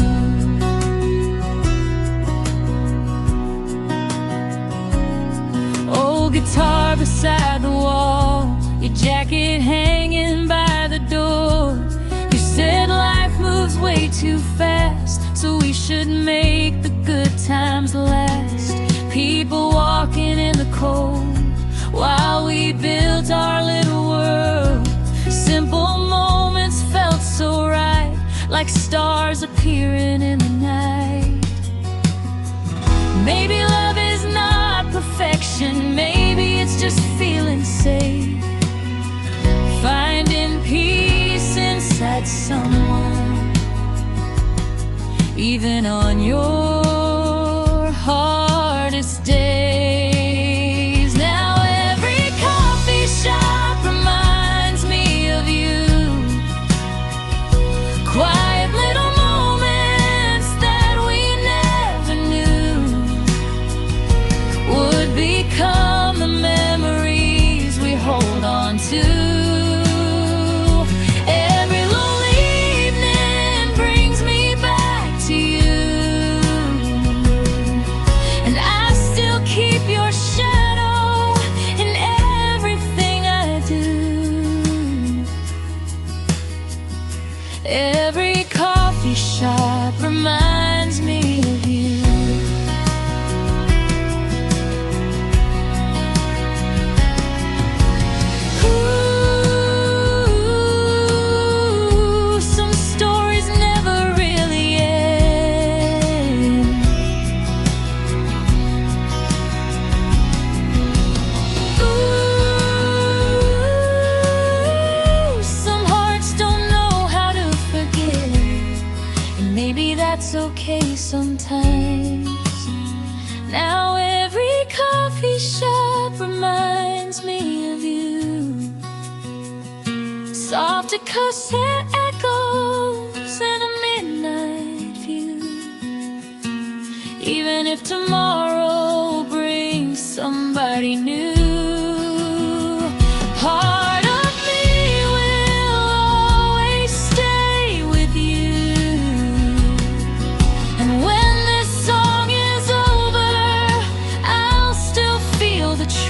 Old guitar beside the wall, your jacket hanging by the door. You said life moves way too fast, so we should make the good times last. People walking in the cold while we built our little world. Simple moments felt so right, like stars appearing in the night. Maybe love is not perfection, maybe it's just feeling safe, finding peace inside someone, even on your hardest days. Now every coffee shop reminds me of you. Quiet little moments that we never knew would become the memories we hold on to. Every lonely evening brings me back to you, and I still keep your shadow in everything I do. Every coffee shop reminds me of you. Ooh, some stories never really end. Ooh, some hearts don't know how to forget, and maybe that's okay sometimes. Now every coffee shop reminds me of you. Soft acoustic echoes and a midnight view. Even if tomorrow brings somebody new, part of me will always stay with you. And when this song is over, I'll still feel the truth.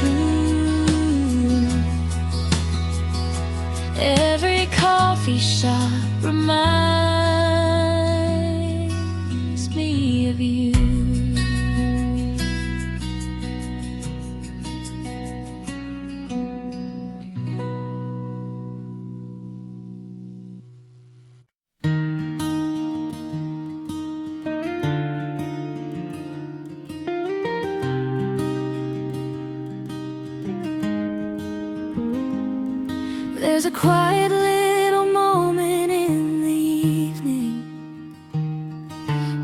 Every coffee shop reminds me of you. There's a quiet little moment in the evening,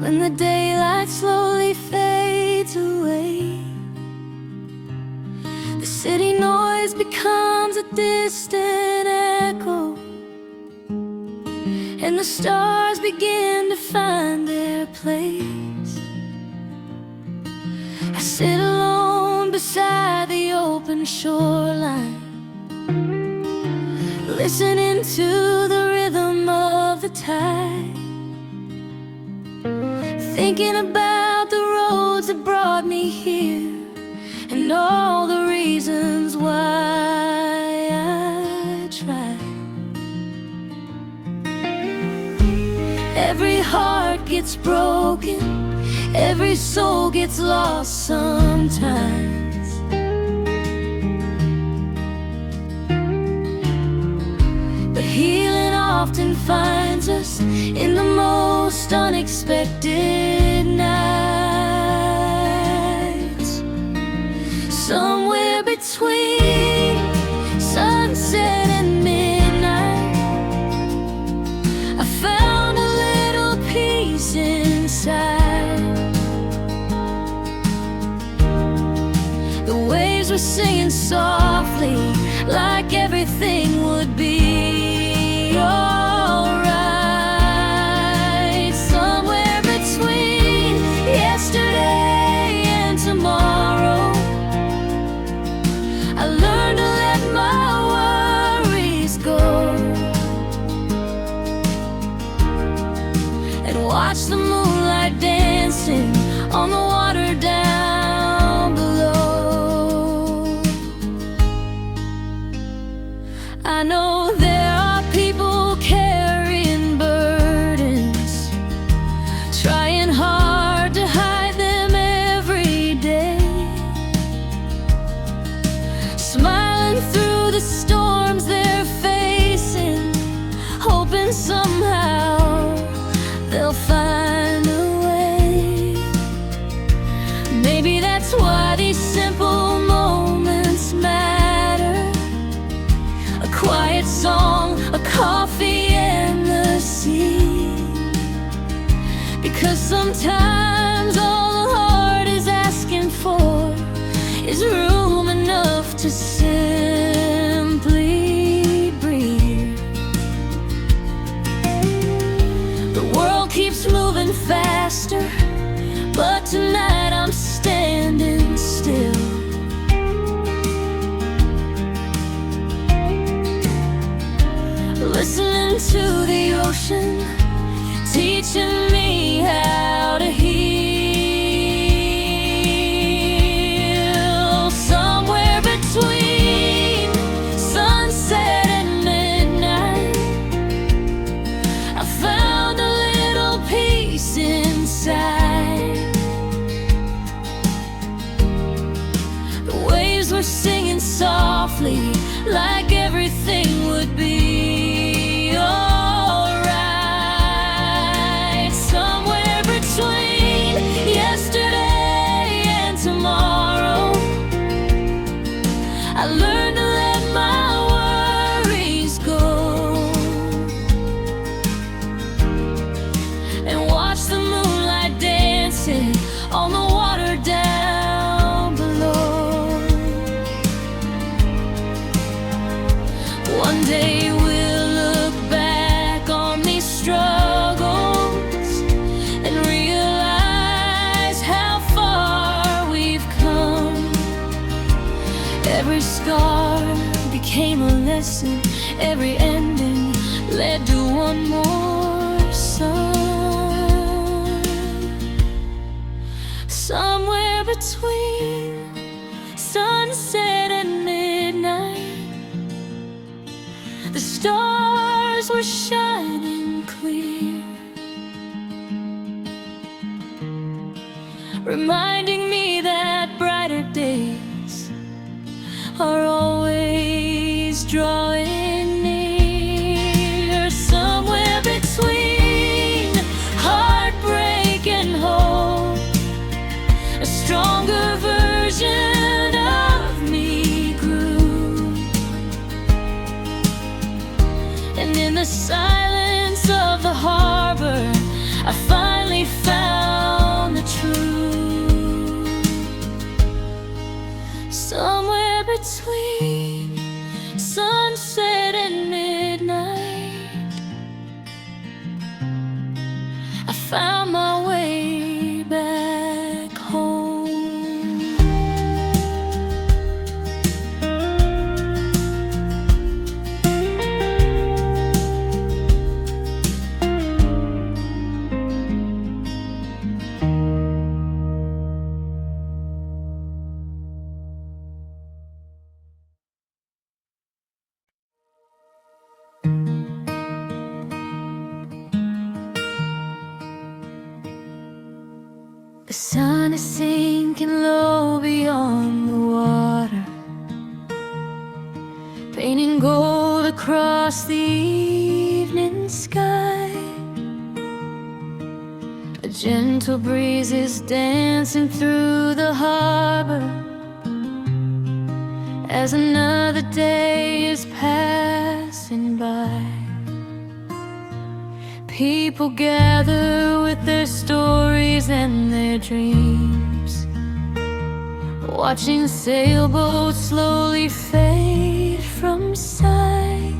when the daylight slowly fades away. The city noise becomes a distant echo, and the stars begin to find their place. I sit alone beside the open shoreline, listening to the rhythm of the tide, thinking about the roads that brought me here, and all the reasons why I tried. Every heart gets broken, every soul gets lost sometimes. Healing often finds us in the most unexpected nights. Somewhere between sunset and midnight, I found a little peace inside. The waves were singing softly, like everything would be alright. Somewhere between yesterday and tomorrow, I learned to let my worries go. and watch the moonlight dancing on the water down below. I know there are people carrying burdens, trying hard to hide them every day, smiling through the storms they're facing, hoping somehow they'll find a way. Maybe that's why these simple moments matter. A quiet song, a coffee and the sea. Because sometimes all the heart is asking for is room enough to simply breathe. The world keeps moving faster, but tonight I'm standing still. Listening to the ocean, teaching me how to heal. Somewhere between sunset and midnight, I found a little peace inside. The waves were singing softly, like everything would be alright. Somewhere between yesterday and tomorrow, I learned to let my worries go and watch the moonlight dancing on the water down below. One day we'll look back on these struggles and realize how far we've come. Every scar became a lesson, every ending led to one more sun. Somewhere between sunset and midnight, the stars were shining clear, reminding me that brighter days are always drawing near. Somewhere between heartbreak and hope, a stronger version of me grew. And in the silence of the harbor, I finally found the truth. Somewhere between sunset and midnight, I found my way back home. The sun is sinking low beyond the water, painting gold across the evening sky. A gentle breeze is dancing through the harbor as another day is passing by. People gather with their stories and their dreams, watching sailboats slowly fade from sight.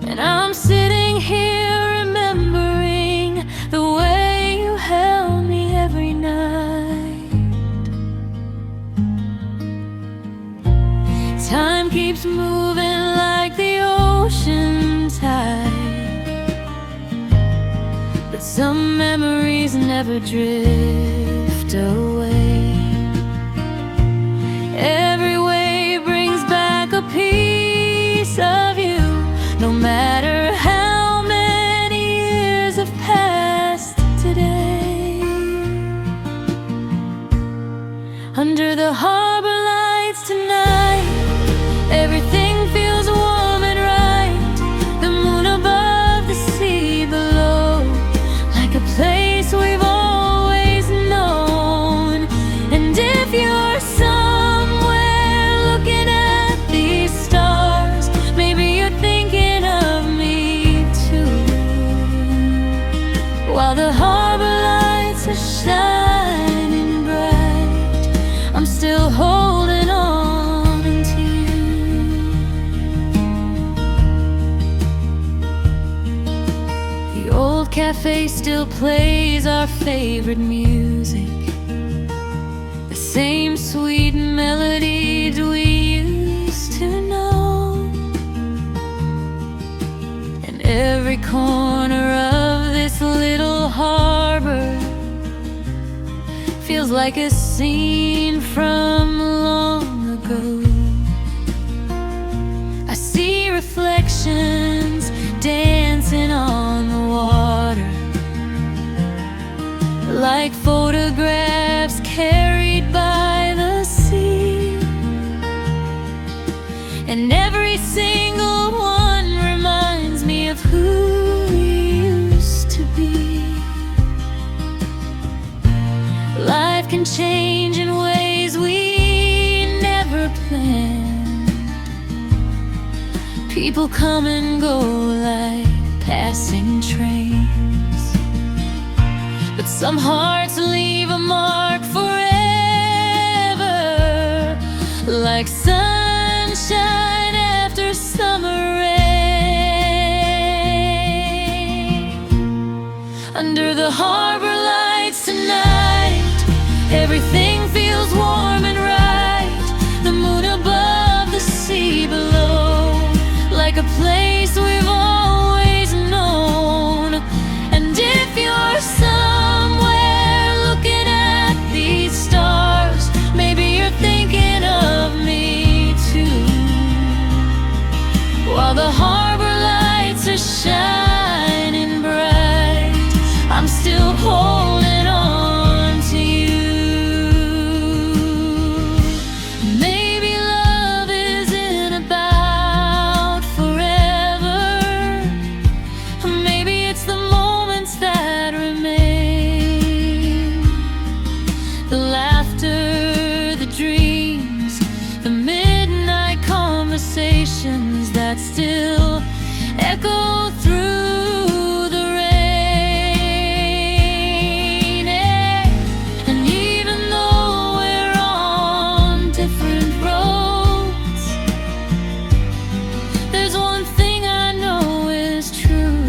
And I'm sitting here remembering the way you held me every night. Time keeps moving like the ocean tide, but some memories never drift away. Every wave brings back a piece of you, no matter how many years have passed today. Under the harbor lights tonight, everything feels warm and right. The moon above, the sea below, like a place we've always known. And if you're somewhere looking at these stars, maybe you're thinking of me too. While the harbor lights are shining bright, I'm still holding on to you. The old cafe still plays our favorite music, the same sweet melodies we used to know. And every corner of this little harbor feels like a scene from long ago. I see reflections dancing on the water, like photographs carried by the sea. And every single one reminds me of who we used to be. Life can change in ways we never planned. People come and go like passing trains, but some hearts leave a mark forever, like sunshine after summer rain. Under the harbor lights tonight, everything feels warm and right. The moon above, the sea below, like a place we've always known. And if you're somewhere looking at these stars, maybe you're thinking of me too. While the harbor lights are shining bright, I'm still holding on to you. Maybe love isn't about forever. Maybe it's the moments that remain, the laughter, the dreams, the midnight conversations that still echo through the rain. And even though we're on different roads, there's one thing I know is true.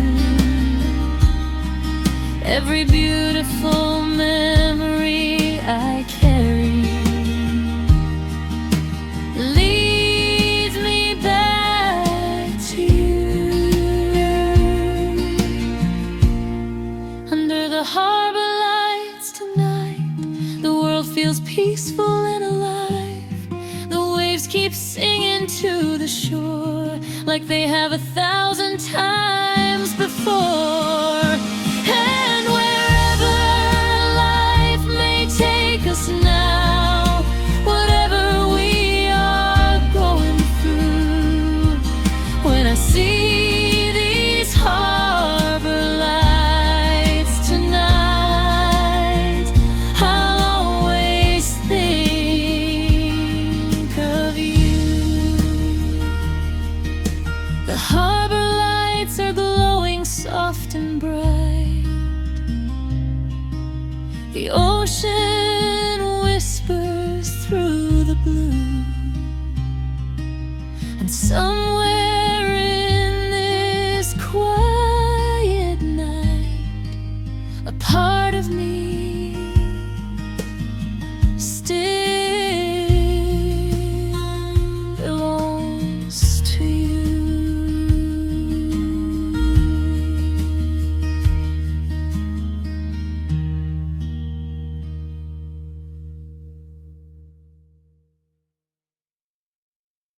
Every beautiful memory I carry leads me back to you. Under the harbor lights tonight, the world feels peaceful and alive. The waves keep singing to the shore, like they have 1,000 times before. And wherever life may take us now, whatever we are going through, when I see these harbor lights tonight, I'll always think of you. The harbor lights are glowing soft and bright. The ocean whispers through the blue, and somewhere in this quiet night, a part of me